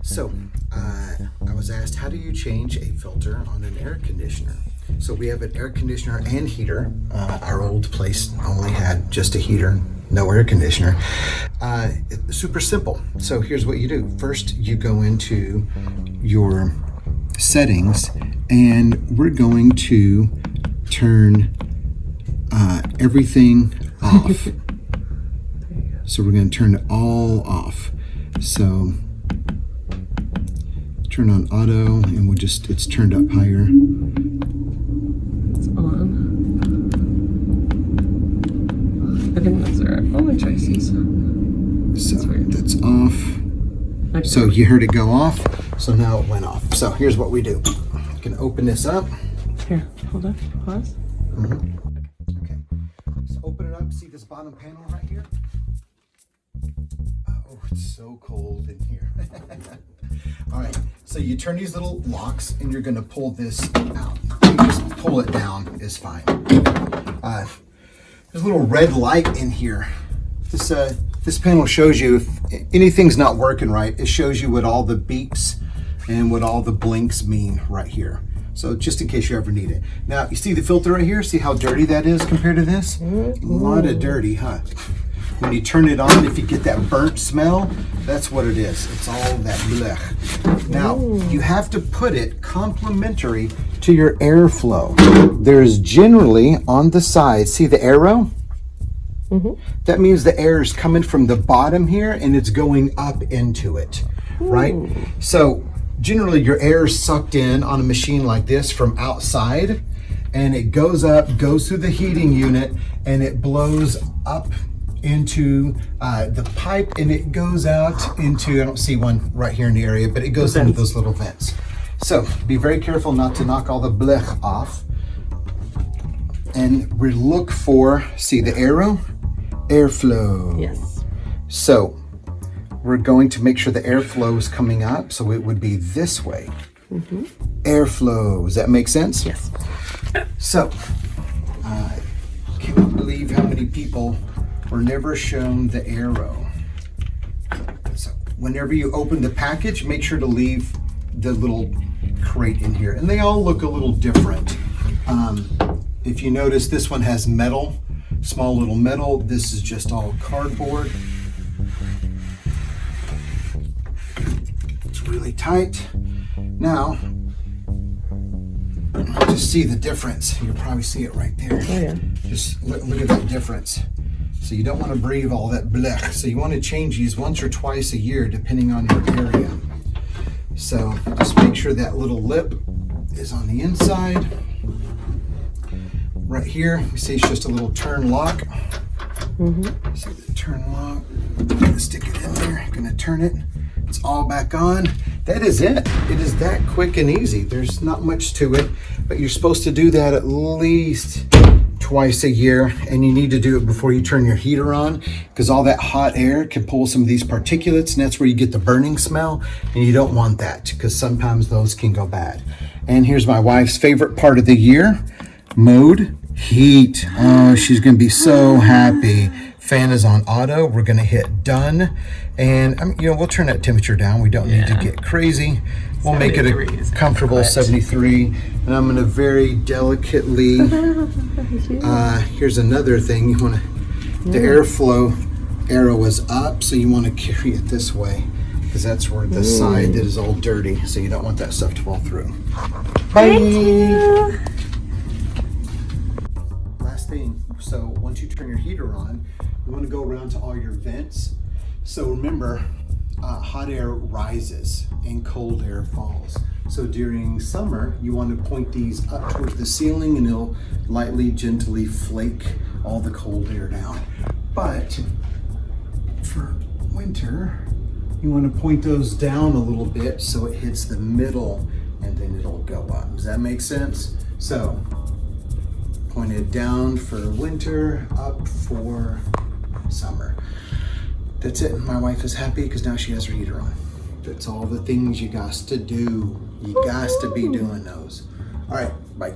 So, I was asked, how do you change a filter on an air conditioner? So we have an air conditioner and heater. Our old place only had just a heater, no air conditioner. It's super simple. So here's what you do. First, you go into your settings, and we're going to turn everything off. So we're going to turn it all off. So turn on auto, and it's turned up higher. It's on. I think those are our only choices. So that's off. Okay. So you heard it go off, so now it went off. So here's what we do. You can open this up. Here, hold on, pause. Mm-hmm. Okay, so open it up, see this bottom panel right here? Oh, it's so cold in here. All right, so you turn these little locks, and you're gonna pull this out. You just pull it down is fine. There's a little red light in here. This panel shows you if anything's not working right. It shows you what all the beeps and what all the blinks mean right here. So just in case you ever need it. Now, you see the filter right here? See how dirty that is compared to this? Mm-hmm. A lot of dirty, huh? When you turn it on, if you get that burnt smell, that's what it is. It's all that blech. Now, you have to put it complementary to your airflow. There's generally on the side, see the arrow? Mm-hmm. That means the air is coming from the bottom here and it's going up into it, right? So generally your air is sucked in on a machine like this from outside, and it goes up, goes through the heating unit, and it blows up into the pipe, and it goes out into, I don't see one right here in the area, but it goes into those little vents. So be very careful not to knock all the blech off. And we look for, see the arrow? Airflow. Yes. So we're going to make sure the airflow is coming up, so it would be this way. Mm-hmm. Airflow. Does that make sense? Yes. So I can't believe how many people were never shown the arrow. So whenever you open the package, make sure to leave the little crate in here, and they all look a little different. If you notice, this one has metal, small little metal. This is just all cardboard. It's really tight. Now, just see the difference. You'll probably see it right there. Oh yeah. Just look at that difference. So you don't want to breathe all that blech. So you want to change these once or twice a year, depending on your area. So just make sure that little lip is on the inside. Right here, you see it's just a little turn lock. Mm-hmm. See the turn lock. I'm gonna stick it in there. Gonna turn it. It's all back on. That is it. It is that quick and easy. There's not much to it, but you're supposed to do that at least twice a year, and you need to do it before you turn your heater on, because all that hot air can pull some of these particulates, and that's where you get the burning smell, and you don't want that, because sometimes those can go bad. And here's my wife's favorite part of the year, mode heat. Oh, she's gonna be so happy. Fan is on auto. We're gonna hit done, and we'll turn that temperature down. We don't need to get crazy. We'll make it a comfortable 73, and I'm gonna very delicately. Here's another thing. You want to, the airflow arrow is up, so you want to carry it this way, because that's where the side that is all dirty. So you don't want that stuff to fall through. Bye. Last thing. So once you turn your heater on, you want to go around to all your vents. So remember, hot air rises and cold air falls. So during summer, you want to point these up towards the ceiling, and it'll lightly, gently flake all the cold air down. But for winter, you want to point those down a little bit so it hits the middle, and then it'll go up. Does that make sense? So point it down for winter, up for summer. That's it. My wife is happy because now she has her heater on. That's all the things you got to do. You got to be doing those. All right, bye.